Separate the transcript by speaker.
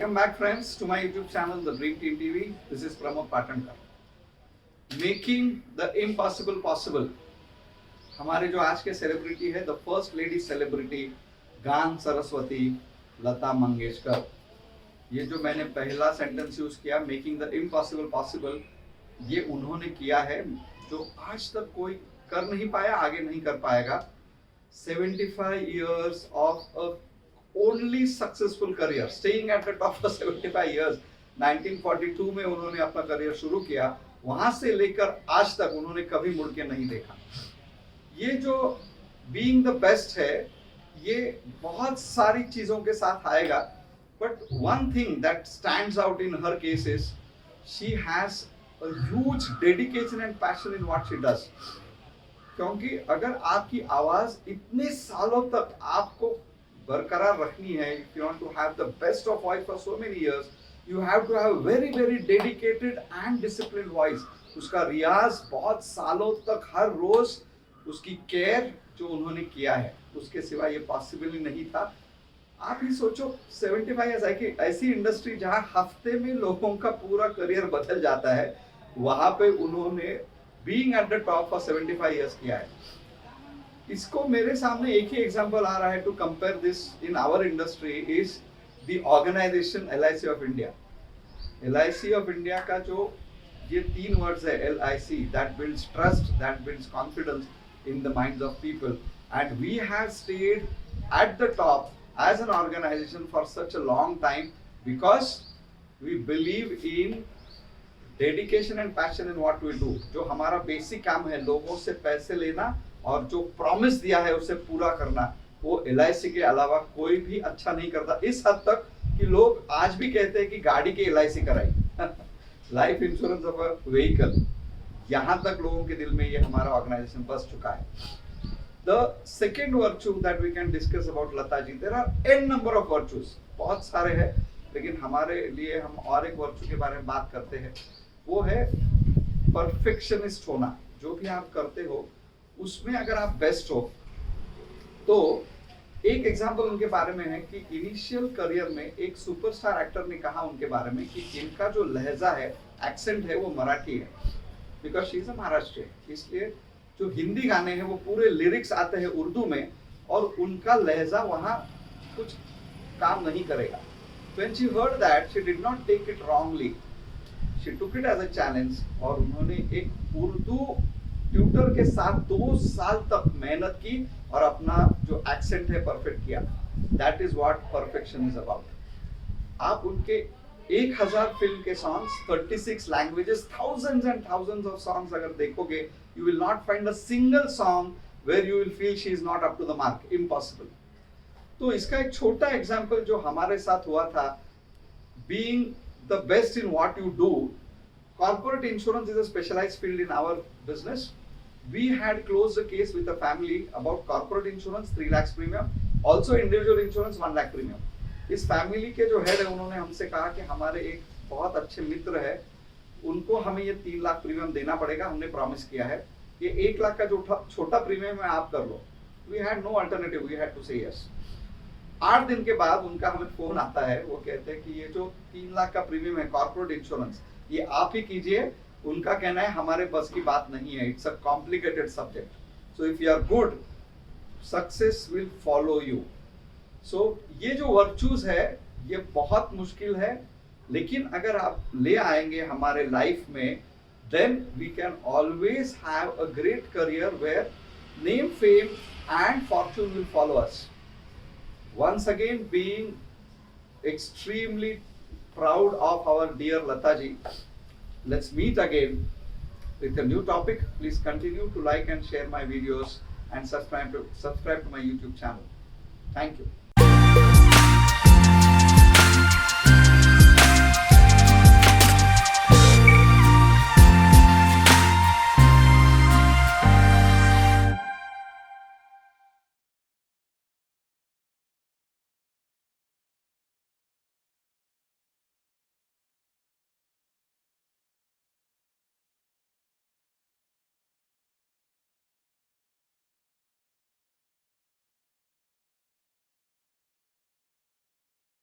Speaker 1: Welcome back, friends, to my YouTube channel, The Dream Team TV. This is Pramod Patankar. Making the impossible possible. हमारे जो आज के celebrity है, the first lady celebrity गान सरस्वती लता मंगेशकर. ये जो मैंने पहला सेंटेंस यूज किया, मेकिंग द इम्पॉसिबल पॉसिबल, ये उन्होंने किया है जो आज तक कोई कर नहीं पाया, आगे नहीं कर पाएगा. 75 years of a only successful career, staying at the top for 75 years. 1942 में उन्होंने अपना करियर शुरू किया, वहां से लेकर आज तक उन्होंने कभी मुड़ के नहीं देखा. ये जो बीइंग द बेस्ट है, ये बहुत सारी चीजों के साथ आएगा, but one thing that stands out in her case is she has a huge dedication and passion in what she does. क्योंकि अगर आपकी आवाज इतने सालों तक आपको बरकरार रखनी है, if you want to have the best of voice for so many years, you have to have very dedicated and disciplined voice. उसका रियाज बहुत सालों तक हर रोज उसकी केयर जो उन्होंने किया है, उसके सिवा ये पॉसिबल ही नहीं था. आप ही सोचो 75 इयर्स ऐसी इंडस्ट्री जहां हफ्ते में लोगों का पूरा करियर बदल जाता है, वहां पे उन्होंने being at the top for 75 years किया है. इसको मेरे सामने एक ही एग्जांपल आ रहा है to compare this in our industry is the organisation LIC of India. LIC of India का जो ये 3 वर्ड्स है, LIC, that builds trust, that builds confidence in the minds of people, and we have stayed at the top as an organisation for such a long time because we believe in dedication and passion in what we do. जो हमारा basic काम है, लोगों से पैसे लेना और जो प्रॉमिस दिया है उसे पूरा करना, वो LIC के अलावा कोई भी अच्छा नहीं करता. इस हद तक कि लोग आज भी कहते हैं कि गाड़ी की LIC कराई, life insurance of a vehicle. यहां तक लोगों के दिल में ये हमारा ऑर्गेनाइजेशन बस चुका है. The second virtue that we can discuss about Lata ji, there are a number of virtues, बहुत सारे हैं, लेकिन हमारे लिए हम और एक वर्च्यू के बारे में बात करते हैं. वो है परफेक्शनिस्ट होना. जो भी आप करते हो उसमें अगर आप बेस्ट हो, तो एक एग्जांपल उनके बारे में है कि इनिशियल करियर में एक सुपरस्टार एक्टर ने कहा उनके बारे में कि इनका जो लहजा है, एक्सेंट है, वो मराठी है, because she is a Maharashtrian. इसलिए जो हिंदी गाने हैं वो पूरे लिरिक्स आते हैं उर्दू में, और उनका लहजा वहां कुछ काम नहीं करेगा. When she heard that, she did not take it wrongly. She took it as a challenge, और उन्होंने एक उर्दू ट्यूटर के साथ 2 साल तक मेहनत की और अपना जो एक्सेंट है परफेक्ट किया. That is what perfection is about. आप उनके 1000 फिल्म के songs, 36 languages, thousands and thousands of songs अगर देखोगे, you will not find a single song where you will feel she is not up to the mark. Impossible. तो इसका एक छोटा example जो हमारे साथ हुआ था, being the best in what you do. Corporate insurance is a specialized field in our business. We had closed a case with a family about corporate insurance, 3 lakhs premium, also individual insurance, 1 lakh premium. इस family के जो head है, उन्होंने हमसे कहा कि हमारे एक बहुत अच्छे मित्र है, उनको हमें ये 3 लाख प्रीमियम देना पड़ेगा, हमने प्रॉमिस किया है. ये 1 लाख का जो छोटा प्रीमियम है आप कर लो. We had no alternative, we had to say yes. 8 दिन के बाद उनका हमें फोन आता है, वो कहते हैं कि ये जो 3 लाख का प्रीमियम है कॉर्पोरेट इंश्योरेंस, ये आप ही कीजिए. उनका कहना है हमारे बस की बात नहीं है, it's a complicated subject, so if you are good, success will follow you. So ये जो वर्च्यूज है, ये बहुत मुश्किल है, लेकिन अगर आप ले आएंगे हमारे लाइफ में, then we can always have a great career where name, fame and fortune will follow us. Once again, being extremely proud of our dear Lata ji. Let's meet again with a new topic. Please continue to like and share my videos and subscribe to my YouTube channel. Thank you.